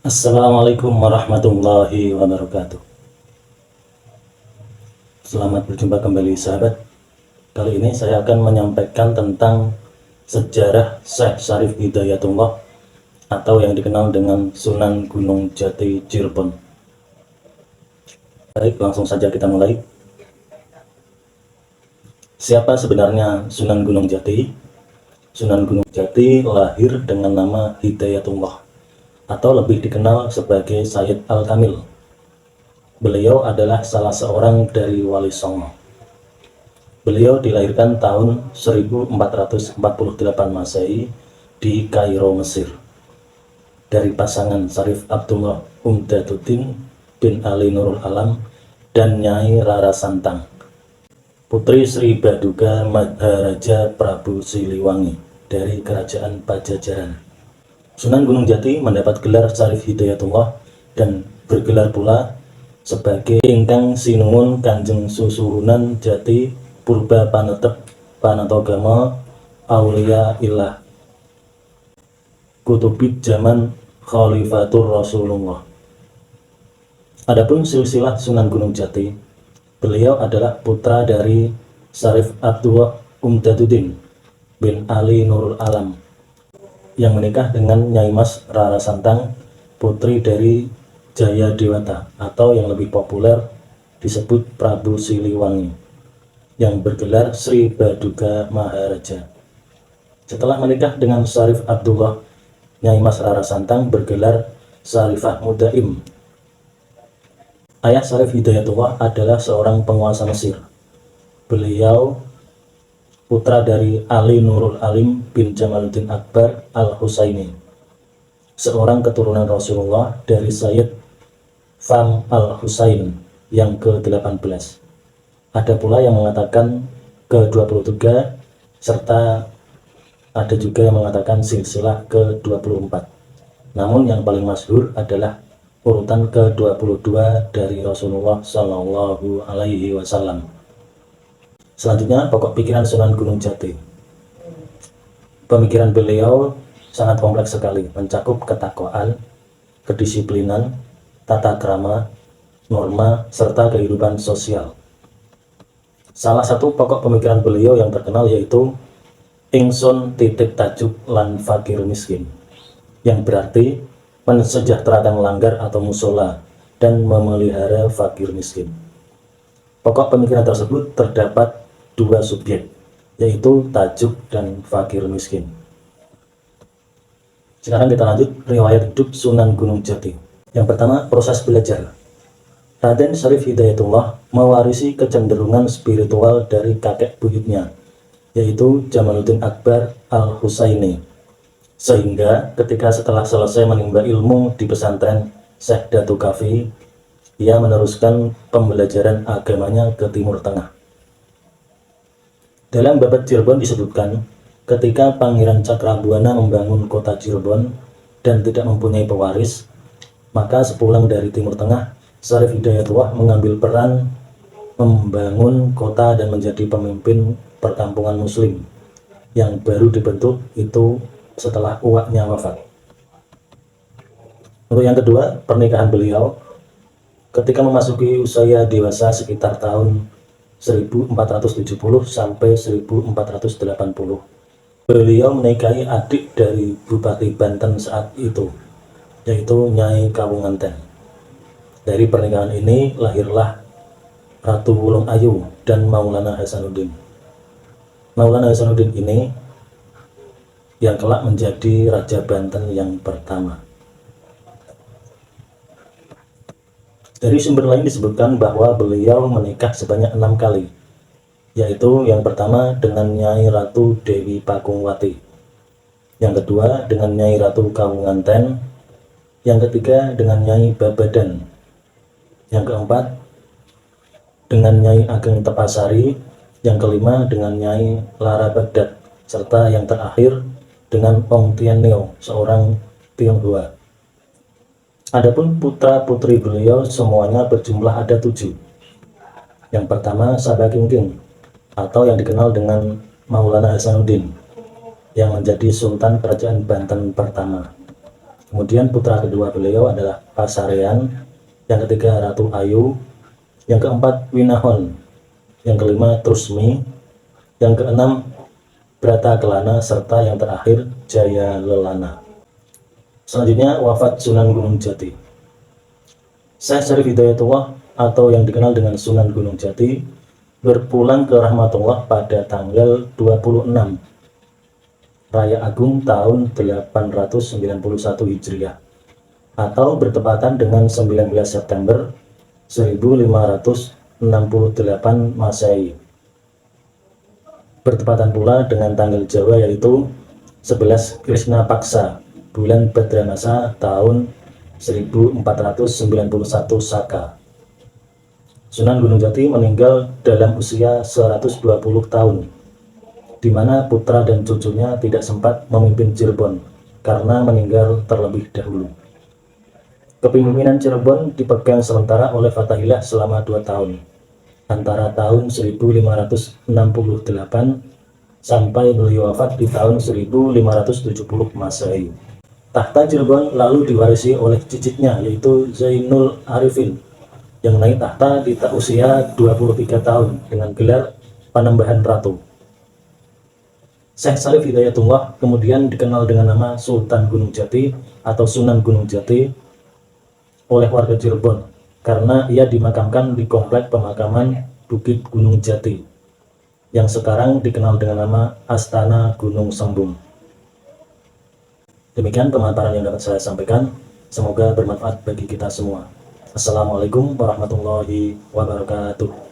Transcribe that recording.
Assalamualaikum warahmatullahi wabarakatuh. Selamat berjumpa kembali sahabat. Kali ini saya akan menyampaikan tentang sejarah Syekh Syarif Hidayatullah atau yang dikenal dengan Sunan Gunung Jati Cirebon. Baik, langsung saja kita mulai. Siapa sebenarnya Sunan Gunung Jati? Sunan Gunung Jati lahir dengan nama Hidayatullah atau lebih dikenal sebagai Sayyid Al-Kamil. Beliau adalah salah seorang dari Wali Songo. Beliau dilahirkan tahun 1448 Masehi di Kairo, Mesir, dari pasangan Syarif Abdullah Umdatuddin bin Ali Nurul Alam dan Nyai Rara Santang, putri Sri Baduga Maharaja Prabu Siliwangi dari Kerajaan Pajajaran. Sunan Gunung Jati mendapat gelar Syarif Hidayatullah dan bergelar pula sebagai ingkang sinuwun Kanjeng Susuhunan Jati Purba Panetep Panatogama Aulia Ilah Kutubid Zaman Khalifatur Rasulullah. Adapun silsilah Sunan Gunung Jati, beliau adalah putra dari Syarif Abdullah Umdatuddin bin Ali Nurul Alam yang menikah dengan Nyai Mas Rara Santang, putri dari Jaya Dewata atau yang lebih populer disebut Prabu Siliwangi, yang bergelar Sri Baduga Maharaja. Setelah menikah dengan Syarif Abdullah, Nyai Mas Rara Santang bergelar Syarifah Mudaim. Ayah Syarif Hidayatullah adalah seorang penguasa Mesir. Beliau putra dari Ali Nurul Alim bin Jamaluddin Akbar Al-Husaini, seorang keturunan Rasulullah dari Sayyid Fam Al-Husain yang ke-18. Ada pula yang mengatakan ke-23, serta ada juga yang mengatakan silsilah ke-24. Namun yang paling masyhur adalah urutan ke-22 dari Rasulullah Shallallahu Alaihi Wasallam. Selanjutnya, pokok pikiran Sunan Gunung Jati. Pemikiran beliau sangat kompleks sekali, mencakup ketakwaan, kedisiplinan, tata krama, norma, serta kehidupan sosial. Salah satu pokok pemikiran beliau yang terkenal yaitu Ingsun titik tajuk lan fakir miskin, yang berarti mensejahterakan langgar atau musola dan memelihara fakir miskin. Pokok pemikiran tersebut terdapat dua subjek, yaitu tajuk dan fakir miskin. Sekarang kita lanjut riwayat hidup Sunan Gunung Jati. Yang pertama, proses belajar. Raden Syarif Hidayatullah mewarisi kecenderungan spiritual dari kakek buyutnya, yaitu Jamaluddin Akbar Al-Husaini, sehingga ketika setelah selesai menimba ilmu di pesantren Syekh Datu Kafi, ia meneruskan pembelajaran agamanya ke Timur Tengah. Dalam Babad Cirebon disebutkan, ketika Pangeran Cakrabuana membangun kota Cirebon dan tidak mempunyai pewaris, maka sepulang dari Timur Tengah, Syarif Hidayatullah mengambil peran membangun kota dan menjadi pemimpin perkampungan muslim yang baru dibentuk itu setelah uaknya wafat. Untuk yang kedua, pernikahan beliau. Ketika memasuki usia dewasa sekitar tahun 1470 sampai 1480, beliau menikahi adik dari Bupati Banten saat itu, yaitu Nyai Kawunganten. Dari pernikahan ini lahirlah Ratu Wulung Ayu dan Maulana Hasanuddin. Maulana Hasanuddin ini yang kelak menjadi Raja Banten yang pertama. Dari sumber lain disebutkan bahwa beliau menikah sebanyak 6 kali, yaitu yang pertama dengan Nyai Ratu Dewi Pakungwati, yang kedua dengan Nyai Ratu Kawunganten, yang ketiga dengan Nyai Babadan, yang keempat dengan Nyai Ageng Tepasari, yang kelima dengan Nyai Lara Bagdad, serta yang terakhir dengan Ong Tien Neo, seorang Tionghoa. Adapun putra-putri beliau semuanya berjumlah ada 7. Yang pertama Sabah Kingking, atau yang dikenal dengan Maulana Hasanuddin, yang menjadi Sultan Kerajaan Banten pertama. Kemudian putra kedua beliau adalah Pasarean, yang ketiga Ratu Ayu, yang keempat Winahon, yang kelima Trusmi, yang keenam Brata Kelana, serta yang terakhir Jaya Lelana. Selanjutnya wafat Sunan Gunung Jati. Syekh Syarif Hidayatullah atau yang dikenal dengan Sunan Gunung Jati berpulang ke rahmatullah pada tanggal 26 Raya Agung tahun 891 Hijriah atau bertepatan dengan 19 September 1568 Masehi. Bertepatan pula dengan tanggal Jawa yaitu 11 Krishna Paksa bulan Badranasa tahun 1491 Saka. Sunan Gunung Jati meninggal dalam usia 120 tahun, di mana putra dan cucunya tidak sempat memimpin Cirebon karena meninggal terlebih dahulu. Kepemimpinan Cirebon dipegang sementara oleh Fathahillah selama 2 tahun, antara tahun 1568 sampai beliau wafat di tahun 1570 Masehi. Tahta Cirebon lalu diwarisi oleh cicitnya yaitu Zainul Arifin yang naik tahta di usia 23 tahun dengan gelar Panembahan Ratu. Syekh Syarif Hidayatullah kemudian dikenal dengan nama Sultan Gunung Jati atau Sunan Gunung Jati oleh warga Cirebon karena ia dimakamkan di komplek pemakaman Bukit Gunung Jati yang sekarang dikenal dengan nama Astana Gunung Sembung. Demikian pemaparan yang dapat saya sampaikan, semoga bermanfaat bagi kita semua. Assalamualaikum warahmatullahi wabarakatuh.